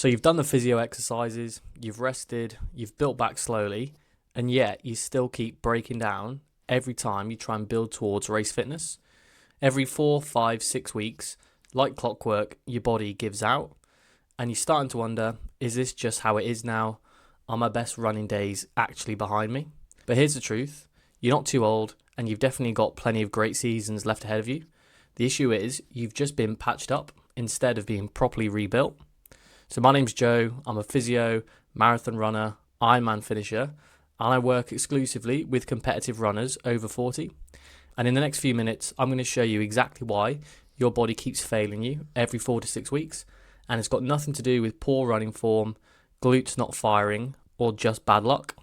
So you've done the physio exercises, you've rested, you've built back slowly, and yet you still keep breaking down every time you try and build towards race fitness. Every 4, 5, 6 weeks, like clockwork, your body gives out, and you're starting to wonder, is this just how it is now? Are my best running days actually behind me? But here's the truth, you're not too old, and you've definitely got plenty of great seasons left ahead of you. The issue is, you've just been patched up instead of being properly rebuilt. So my name's Joe, I'm a physio, marathon runner, Ironman finisher, and I work exclusively with competitive runners over 40. And in the next few minutes, I'm going to show you exactly why your body keeps failing you every 4 to 6 weeks, and it's got nothing to do with poor running form, glutes not firing, or just bad luck.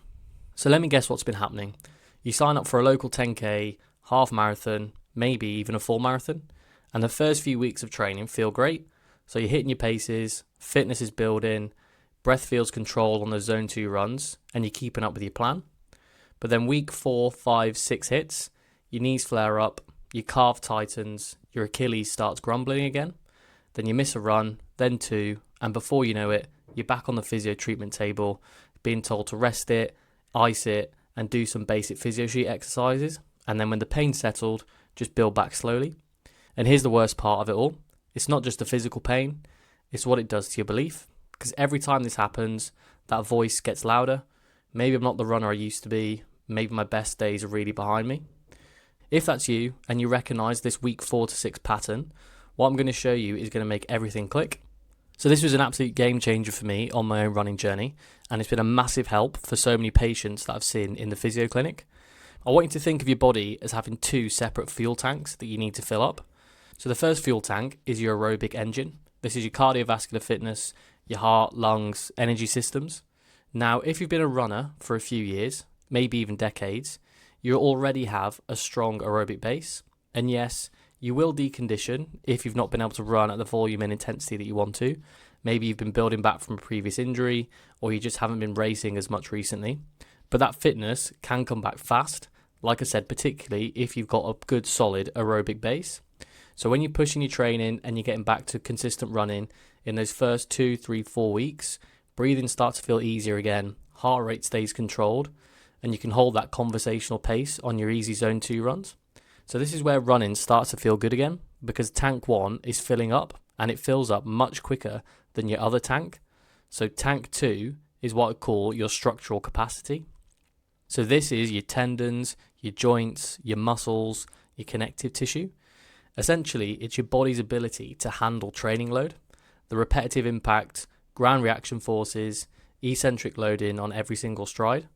So let me guess what's been happening. You sign up for a local 10k, half marathon, maybe even a full marathon, and the first few weeks of training feel great. So you're hitting your paces, fitness is building, breath feels controlled on those zone 2 runs, and you're keeping up with your plan. But then week 4, 5, 6 hits, your knees flare up, your calf tightens, your Achilles starts grumbling again, then you miss a run, then 2, and before you know it, you're back on the physio treatment table, being told to rest it, ice it, and do some basic physio sheet exercises, and then when the pain's settled, just build back slowly. And here's the worst part of it all. It's not just the physical pain, it's what it does to your belief. Because every time this happens, that voice gets louder. Maybe I'm not the runner I used to be. Maybe my best days are really behind me. If that's you, and you recognise this week 4 to 6 pattern, what I'm going to show you is going to make everything click. So this was an absolute game changer for me on my own running journey, and it's been a massive help for so many patients that I've seen in the physio clinic. I want you to think of your body as having 2 separate fuel tanks that you need to fill up. So the first fuel tank is your aerobic engine. This is your cardiovascular fitness, your heart, lungs, energy systems. Now, if you've been a runner for a few years, maybe even decades, you already have a strong aerobic base. And yes, you will decondition if you've not been able to run at the volume and intensity that you want to. Maybe you've been building back from a previous injury, or you just haven't been racing as much recently. But that fitness can come back fast, like I said, particularly if you've got a good solid aerobic base. So when you're pushing your training and you're getting back to consistent running in those first 2, 3, 4 weeks, breathing starts to feel easier again, heart rate stays controlled, and you can hold that conversational pace on your easy zone 2 runs. So this is where running starts to feel good again, because tank 1 is filling up, and it fills up much quicker than your other tank. So tank 2 is what I call your structural capacity. So this is your tendons, your joints, your muscles, your connective tissue. Essentially, it's your body's ability to handle training load, the repetitive impact, ground reaction forces, eccentric loading on every single stride.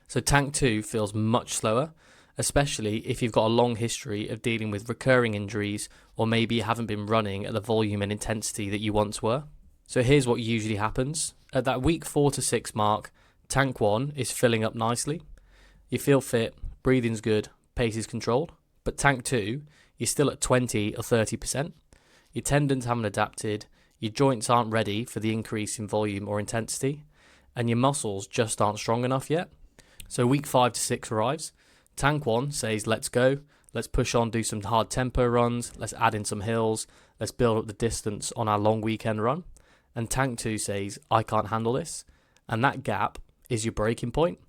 So tank 2 feels much slower, especially if you've got a long history of dealing with recurring injuries, or maybe you haven't been running at the volume and intensity that you once were. So here's what usually happens. At that week 4 to 6 mark, tank 1 is filling up nicely. You feel fit, breathing's good, pace is controlled. But tank 2, you're still at 20 or 30%. Your tendons haven't adapted, your joints aren't ready for the increase in volume or intensity, and your muscles just aren't strong enough yet. So week 5 to 6 arrives. Tank 1 says, let's go, let's push on, do some hard tempo runs, let's add in some hills, let's build up the distance on our long weekend run. And tank 2 says, I can't handle this. And that gap is your breaking point.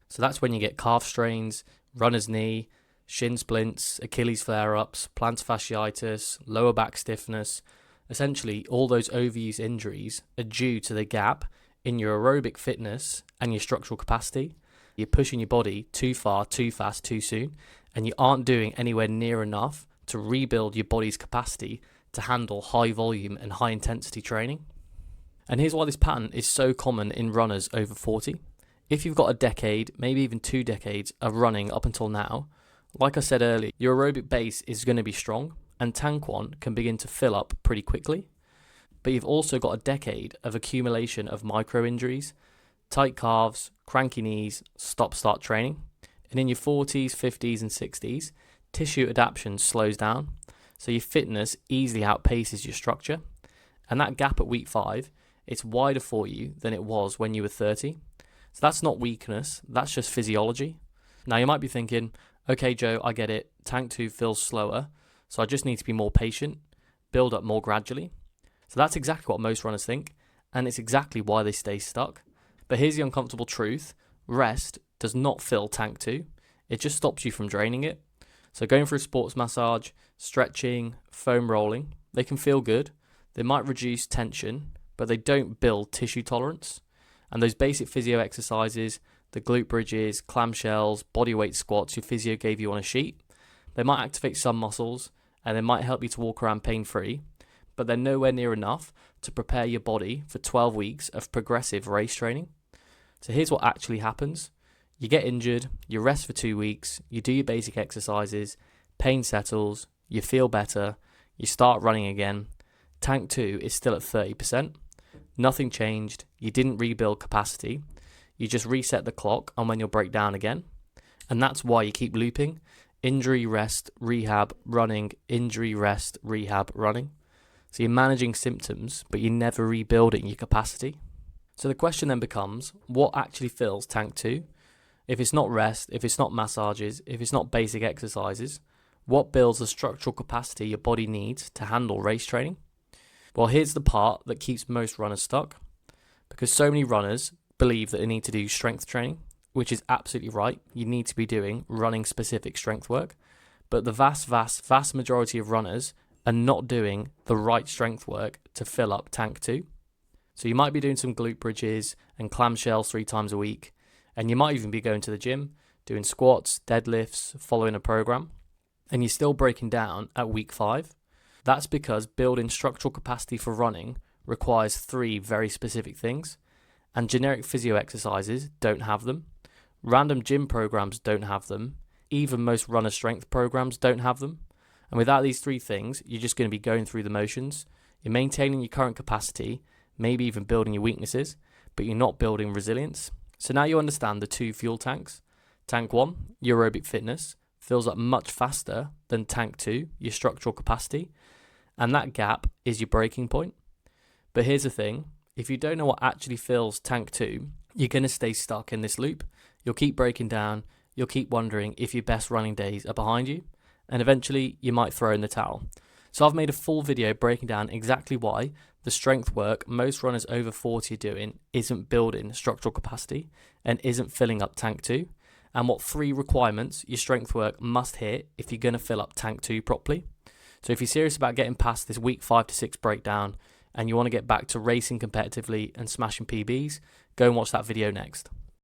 So that's when you get calf strains, runner's knee, shin splints, Achilles flare-ups, plantar fasciitis, lower back stiffness. Essentially, all those overuse injuries are due to the gap in your aerobic fitness and your structural capacity. You're pushing your body too far, too fast, too soon, and you aren't doing anywhere near enough to rebuild your body's capacity to handle high volume and high intensity training. And here's why this pattern is so common in runners over 40. If you've got a decade, maybe even 2 decades of running up until now, like I said earlier, your aerobic base is going to be strong, and tank 1 can begin to fill up pretty quickly. But you've also got a decade of accumulation of micro injuries, tight calves, cranky knees, stop-start training. And in your 40s, 50s and 60s, tissue adaptation slows down, so your fitness easily outpaces your structure. And that gap at week 5, it's wider for you than it was when you were 30. So that's not weakness, that's just physiology. Now you might be thinking, okay Joe, I get it, tank 2 feels slower, so I just need to be more patient, build up more gradually. So that's exactly what most runners think, and it's exactly why they stay stuck. But here's the uncomfortable truth: rest does not fill tank 2, it just stops you from draining it. So going through sports massage, stretching, foam rolling, they can feel good, they might reduce tension, but they don't build tissue tolerance. And those basic physio exercises, the glute bridges, clamshells, bodyweight squats your physio gave you on a sheet, they might activate some muscles and they might help you to walk around pain-free, but they're nowhere near enough to prepare your body for 12 weeks of progressive race training. So here's what actually happens. You get injured, you rest for 2 weeks, you do your basic exercises, pain settles, you feel better, you start running again. Tank 2 is still at 30%. Nothing changed, you didn't rebuild capacity, you just reset the clock on when you'll break down again. And that's why you keep looping. Injury, rest, rehab, running, injury, rest, rehab, running. So you're managing symptoms, but you're never rebuilding your capacity. So the question then becomes, what actually fills tank 2? If it's not rest, if it's not massages, if it's not basic exercises, what builds the structural capacity your body needs to handle race training? Well, here's the part that keeps most runners stuck, because so many runners believe that they need to do strength training, which is absolutely right. You need to be doing running specific strength work, but the vast majority of runners are not doing the right strength work to fill up tank 2. So you might be doing some glute bridges and clamshells 3 times a week, and you might even be going to the gym, doing squats, deadlifts, following a program, and you're still breaking down at week 5. That's because building structural capacity for running requires 3 very specific things, and generic physio exercises don't have them. Random gym programs don't have them. Even most runner strength programs don't have them. And without these 3 things, you're just going to be going through the motions. You're maintaining your current capacity, maybe even building your weaknesses, but you're not building resilience. So now you understand the 2 fuel tanks. Tank 1, your aerobic fitness, fills up much faster than tank 2, your structural capacity, and that gap is your breaking point. But here's the thing, if you don't know what actually fills tank 2, you're going to stay stuck in this loop. You'll keep breaking down, you'll keep wondering if your best running days are behind you, and eventually you might throw in the towel. So I've made a full video breaking down exactly why the strength work most runners over 40 are doing isn't building structural capacity and isn't filling up tank 2, and what 3 requirements your strength work must hit if you're going to fill up tank 2 properly. So if you're serious about getting past this week 5 to 6 breakdown and you want to get back to racing competitively and smashing PBs, go and watch that video next.